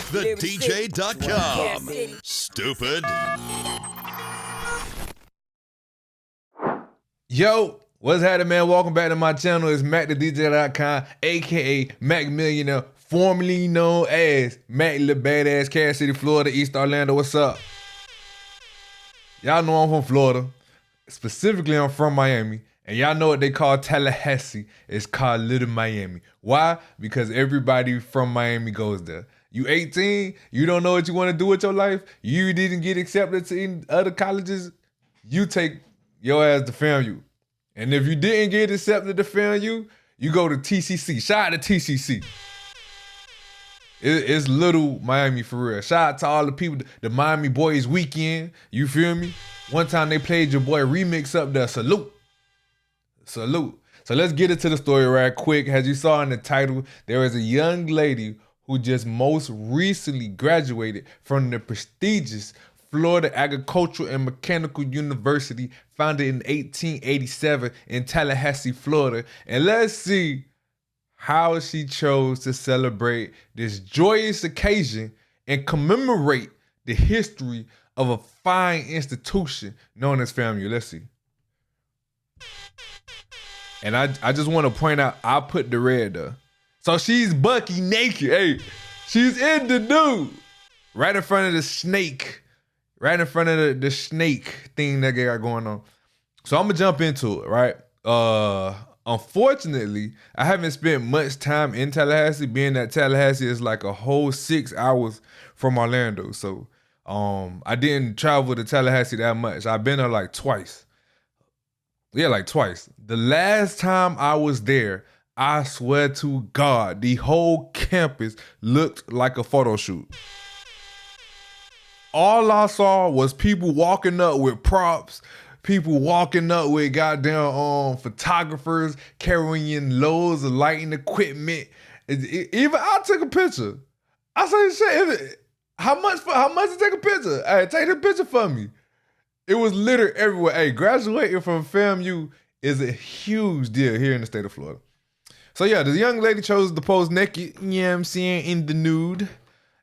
MacTheDJ.Com. Stupid. Yo, what's happening, man? Welcome back to my channel. It's MacTheDJ.com, aka Mac Millionaire, formerly known as Mac the Badass, Cass City, Florida, East Orlando. What's up? Y'all know I'm from Florida. Specifically, I'm from Miami. And y'all know what they call Tallahassee. It's called Little Miami. Why? Because everybody from Miami goes there. You 18, you don't know what you want to do with your life, you didn't get accepted to any other colleges, you take your ass to FAMU. And if you didn't get accepted to FAMU, you go to TCC. Shout out to TCC. It's Little Miami for real. Shout out to all the people, the Miami Boys Weekend, you feel me? One time they played your boy remix up there, salute. Salute. So let's get into the story right quick. As you saw in the title, there is a young lady who just most recently graduated from the prestigious Florida Agricultural and Mechanical University, founded in 1887 in Tallahassee, Florida. And let's see how she chose to celebrate this joyous occasion and commemorate the history of a fine institution known as FAMU. Let's see. And I just want to point out, I put the red there. So she's Bucky Nakey. Hey, she's in the nude. Right in front of the snake. Right in front of the snake thing that they got going on. So I'm going to jump into it, right? Unfortunately, I haven't spent much time in Tallahassee, being that Tallahassee is like a whole 6 hours from Orlando. So I didn't travel to Tallahassee that much. I've been there like twice. Yeah, like twice. The last time I was there, I swear to God, the whole campus looked like a photo shoot. All I saw was people walking up with props, people walking up with goddamn photographers carrying loads of lighting equipment. Even I took a picture. I said, "Shit, how much to take a picture? Hey, take the picture for me." It was littered everywhere. Hey, graduating from FAMU is a huge deal here in the state of Florida. So yeah, the young lady chose to pose naked, you know what I'm saying, in the nude,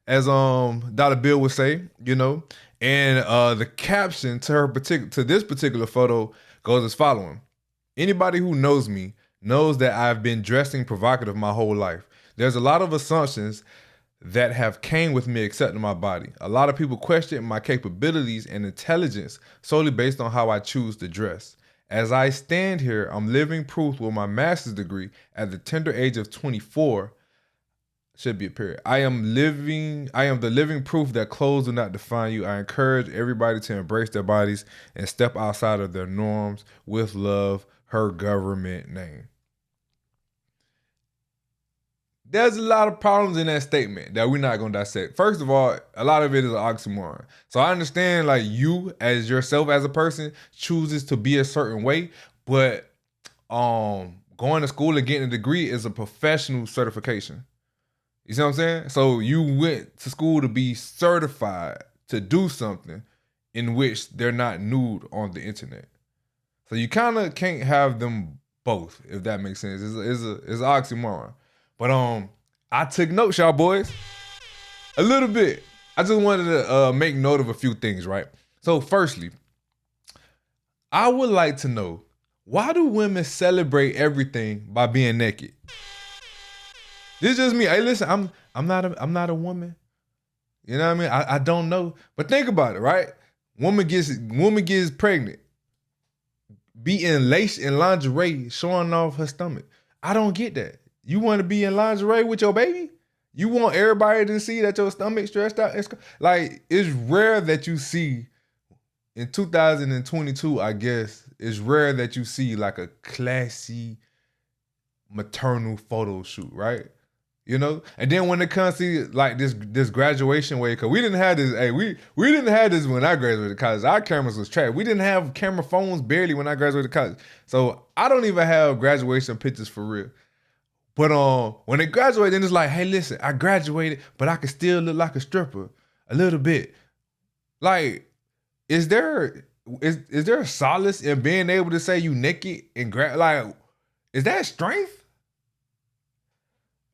as Dollar Bill would say, you know. And the caption to this particular photo goes as following. Anybody who knows me knows that I've been dressing provocative my whole life. There's a lot of assumptions that have came with me accepting my body. A lot of people question my capabilities and intelligence solely based on how I choose to dress. As I stand here, I'm living proof with my master's degree at the tender age of 24. Should be a period. I am the living proof that clothes do not define you. I encourage everybody to embrace their bodies and step outside of their norms with love, her government name. There's a lot of problems in that statement that we're not going to dissect. First of all, a lot of it is an oxymoron. So I understand, like, you as yourself as a person chooses to be a certain way, but going to school and getting a degree is a professional certification. You see what I'm saying? So you went to school to be certified to do something in which they're not nude on the internet. So you kind of can't have them both, if that makes sense. It's an oxymoron. But I took notes, y'all boys, a little bit. I just wanted to make note of a few things, right? So firstly, I would like to know, why do women celebrate everything by being naked? This is just me. Hey, listen, I'm not a woman. You know what I mean? I don't know. But think about it, right? Woman gets pregnant, be in lace and lingerie, showing off her stomach. I don't get that. You want to be in lingerie with your baby? You want everybody to see that your stomach stretched out? Like, it's rare that you see, in 2022, I guess, it's rare that you see like a classy maternal photo shoot, right? You know? And then when it comes to like this graduation way, because we didn't have this, hey, we didn't have this when I graduated college. Our cameras was trash. We didn't have camera phones barely when I graduated college. So I don't even have graduation pictures for real. But when they graduate, then it's like, hey, listen, I graduated, but I can still look like a stripper a little bit. Like, is there a solace in being able to say you naked and like, is that strength?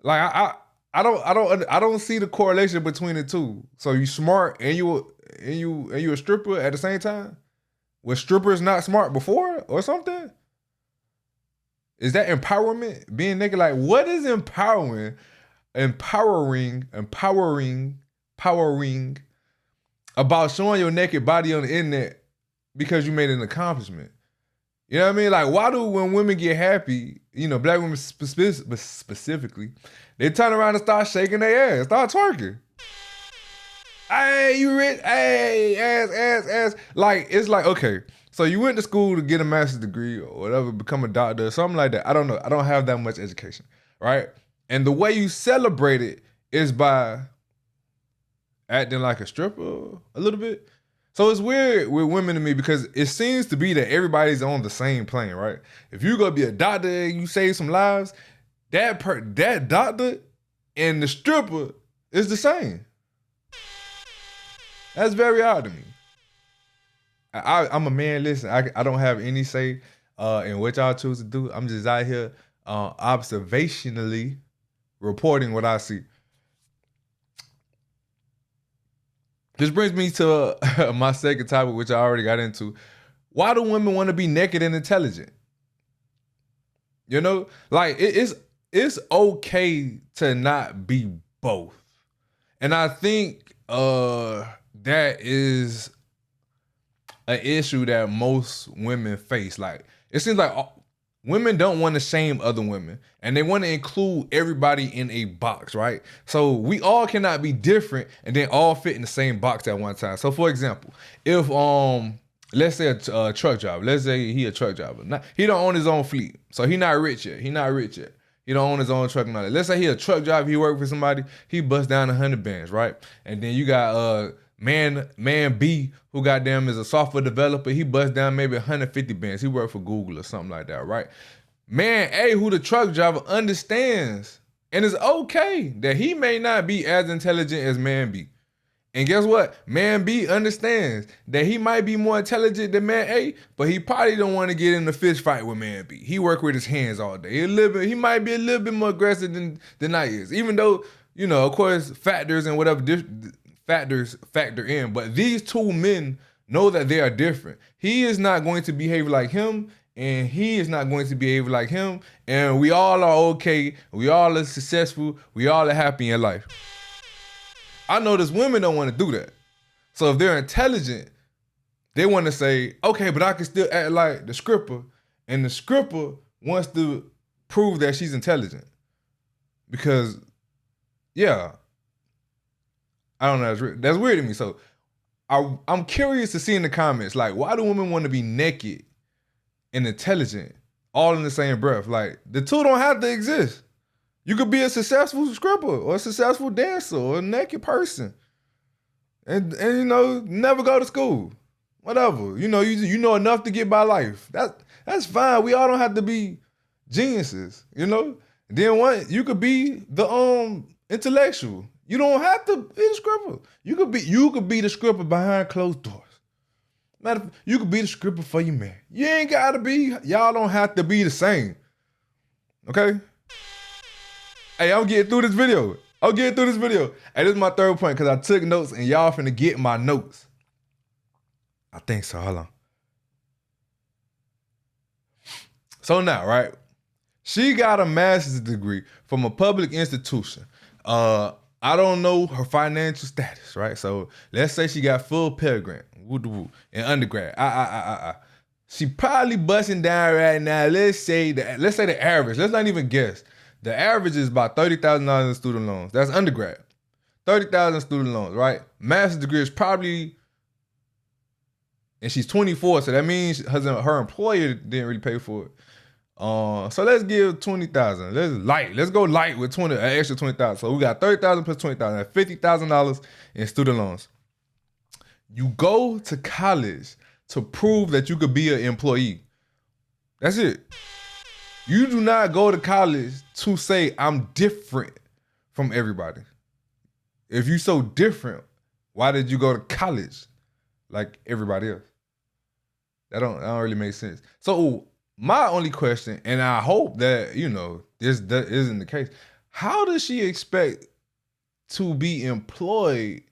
Like, I don't see the correlation between the two. So you smart and you a stripper at the same time? Was strippers not smart before or something? Is that empowerment? Being naked? Like, what is empowering about showing your naked body on the internet because you made an accomplishment? You know what I mean? Like, why do when women get happy, you know, black women specifically, they turn around and start shaking their ass, start twerking? Hey, you rich? Hey, ass. Like, it's like, okay, so you went to school to get a master's degree or whatever, become a doctor or something like that. I don't know. I don't have that much education, right? And the way you celebrate it is by acting like a stripper a little bit. So it's weird with women to me because it seems to be that everybody's on the same plane, right? If you go be a doctor and you save some lives, that doctor and the stripper is the same. That's very odd to me. I'm a man. Listen, I don't have any say in what y'all choose to do. I'm just out here observationally reporting what I see. This brings me to my second topic, which I already got into. Why do women want to be naked and intelligent? You know, like it's okay to not be both, and I think that is an issue that most women face. Like, it seems like women don't want to shame other women, and they want to include everybody in a box, right? So we all cannot be different and then all fit in the same box at one time. So for example, if let's say a truck driver, let's say he a truck driver, he don't own his own fleet, so he not rich yet. He don't own his own truck and all that. Let's say he a truck driver, he work for somebody, he bust down 100 bands, right? And then you got man B, who goddamn is a software developer, he bust down maybe 150 bands. He work for Google or something like that, right? Man A, who the truck driver, understands and it's okay that he may not be as intelligent as man B. And guess what? Man B understands that he might be more intelligent than man A, but he probably don't want to get in a fist fight with man B. He work with his hands all day. He might be a little bit more aggressive than I is, even though, you know, of course, factors and whatever factors factor in. But these two men know that they are different. He is not going to behave like him, and he is not going to behave like him. And we all are okay. We all are successful. We all are happy in life. I notice women don't want to do that. So if they're intelligent, they want to say, okay, but I can still act like the stripper. And the stripper wants to prove that she's intelligent. Because, yeah, I don't know, that's weird to me. So I'm curious to see in the comments, like, why do women want to be naked and intelligent all in the same breath? Like, the two don't have to exist. You could be a successful stripper or a successful dancer or a naked person. And you know, never go to school. Whatever. You know, you know enough to get by life. That's fine. We all don't have to be geniuses, you know? Then you could be the intellectual. You don't have to be the stripper. You could be the stripper behind closed doors. You could be the stripper for your man. You ain't gotta be, y'all don't have to be the same. Okay? Hey, I'm getting through this video. Hey, this is my third point because I took notes and y'all finna get my notes. I think so. Hold on. So now, right? She got a master's degree from a public institution. I don't know her financial status, right? So let's say she got full Pell Grant, in undergrad. She probably busting down right now. Let's say the average. Let's not even guess. The average is about $30,000 in student loans. That's undergrad. $30,000 student loans, right? Master's degree is probably, and she's 24, so that means her employer didn't really pay for it. So let's give 20,000. Let's go light with an extra 20,000. So we got 30,000 plus 20,000. That's $50,000 in student loans. You go to college to prove that you could be an employee. That's it. You do not go to college to say I'm different from everybody. If you so different, why did you go to college like everybody else? That don't really make sense. So my only question, and I hope that, you know, this isn't the case, how does she expect to be employed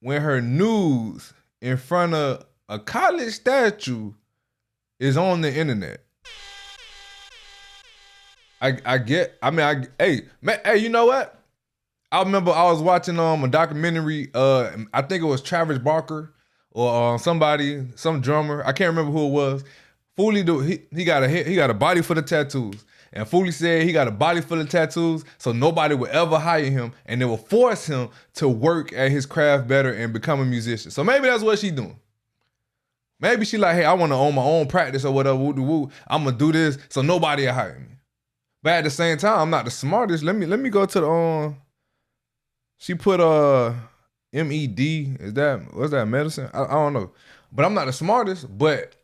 when her nudes in front of a college statue is on the internet? Hey, you know what? I remember I was watching a documentary. I think it was Travis Barker or some drummer. I can't remember who it was. Foolie, he got a body full of tattoos. And Foolie said he got a body full of tattoos, so nobody would ever hire him, and they will force him to work at his craft better and become a musician. So maybe that's what she doing. Maybe she like, hey, I want to own my own practice or whatever. I'm gonna do this so nobody will hire me. But at the same time, I'm not the smartest. Let me go to the She put MED. What's that medicine? I don't know. But I'm not the smartest. But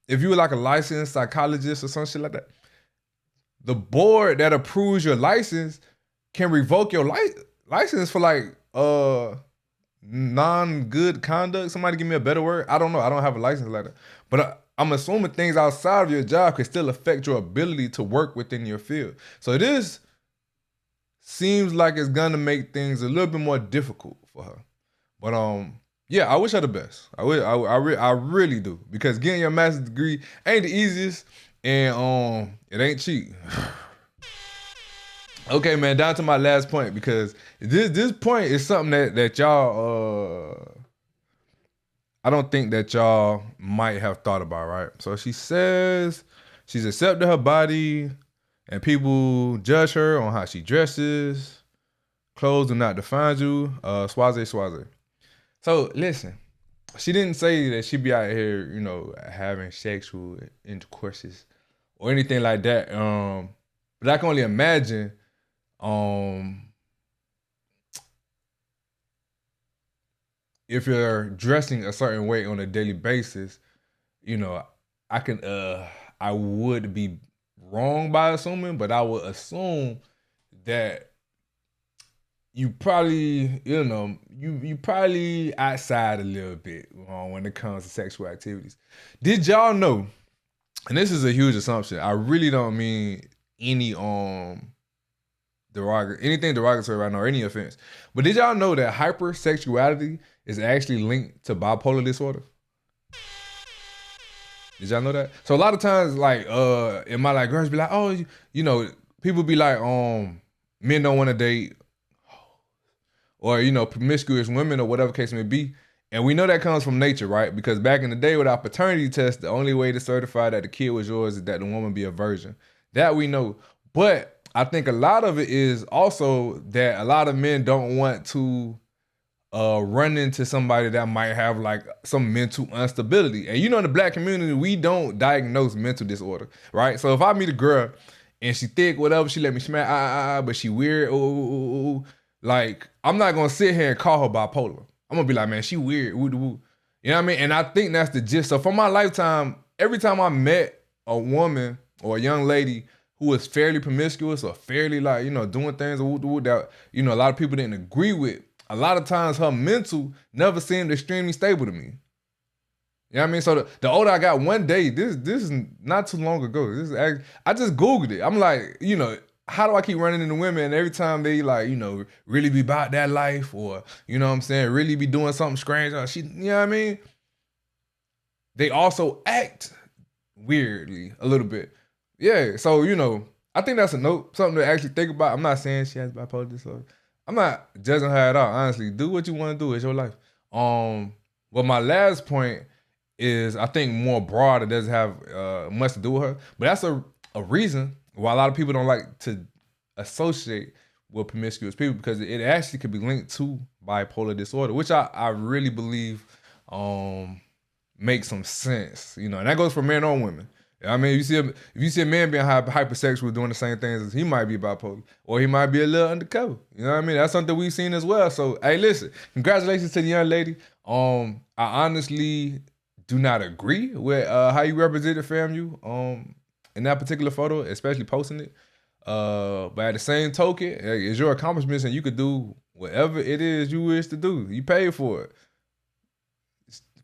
if you were like a licensed psychologist or some shit like that, the board that approves your license can revoke your license for like non-good conduct. Somebody give me a better word. I don't know. I don't have a license like that. But I'm assuming things outside of your job can still affect your ability to work within your field. So this seems like it's gonna make things a little bit more difficult for her. But yeah, I wish her the best. I really do, because getting your master's degree ain't the easiest, and it ain't cheap. Okay, man, down to my last point, because this point is something that y'all I don't think that y'all might have thought about, right? So she says she's accepted her body and people judge her on how she dresses. Clothes do not define you. Swaze. So listen, she didn't say that she be out here, having sexual intercourses or anything like that. But I can only imagine if you're dressing a certain way on a daily basis, I would be wrong by assuming, but I would assume that you probably, you probably outside a little bit when it comes to sexual activities. Did y'all know, and this is a huge assumption, I really don't mean any anything derogatory right now or any offense, but did y'all know that hypersexuality is actually linked to bipolar disorder? Did y'all know that? So a lot of times, like, in my like, girls be like, oh, people be like, men don't want to date, or promiscuous women or whatever case may be, and we know that comes from nature, right? Because back in the day with our paternity test, the only way to certify that the kid was yours is that the woman be a virgin. That we know, but I think a lot of it is also that a lot of men don't want to run into somebody that might have like some mental instability. And in the black community, we don't diagnose mental disorder, right? So if I meet a girl and she thick, whatever, she let me smack, but she weird, like, I'm not gonna sit here and call her bipolar. I'm gonna be like, man, she weird, You know what I mean? And I think that's the gist. So for my lifetime, every time I met a woman or a young lady who was fairly promiscuous or fairly like, doing things that, a lot of people didn't agree with, a lot of times her mental never seemed extremely stable to me. You know what I mean? So the older I got, one day, this is not too long ago. I just Googled it. I'm like, how do I keep running into women and every time they like, really be about that life, or, really be doing something strange, or you know what I mean? They also act weirdly a little bit. Yeah, so, I think that's a note, something to actually think about. I'm not saying she has bipolar disorder. I'm not judging her at all, honestly. Do what you want to do. It's your life. Well, my last point is, I think, more broad. It doesn't have much to do with her. But that's a reason why a lot of people don't like to associate with promiscuous people, because it actually could be linked to bipolar disorder, which I really believe makes some sense. And that goes for men or women. I mean, if you see a man being hypersexual doing the same things, he might be bipolar, or he might be a little undercover. You know what I mean? That's something we've seen as well. So, hey, listen, congratulations to the young lady. I honestly do not agree with how you represented FAMU in that particular photo, especially posting it. But at the same token, it's your accomplishments, and you could do whatever it is you wish to do. You paid for it.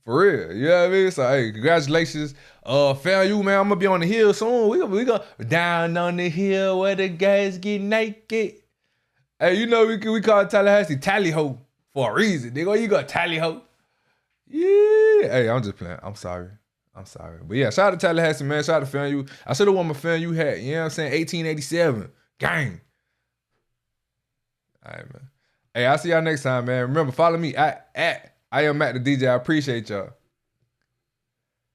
For real. You know what I mean? So, hey, congratulations. FAMU, man, I'm going to be on the hill soon. We gonna down on the hill where the guys get naked. Hey, you know we call Tallahassee Tally Ho for a reason. Nigga, you got Tally Ho. Yeah. Hey, I'm just playing. I'm sorry. But yeah, shout out to Tallahassee, man. Shout out to FAMU. I should have worn my FAMU hat. You know what I'm saying? 1887. Gang. All right, man. Hey, I'll see y'all next time, man. Remember, follow me at I am MacTheDJ. I appreciate y'all.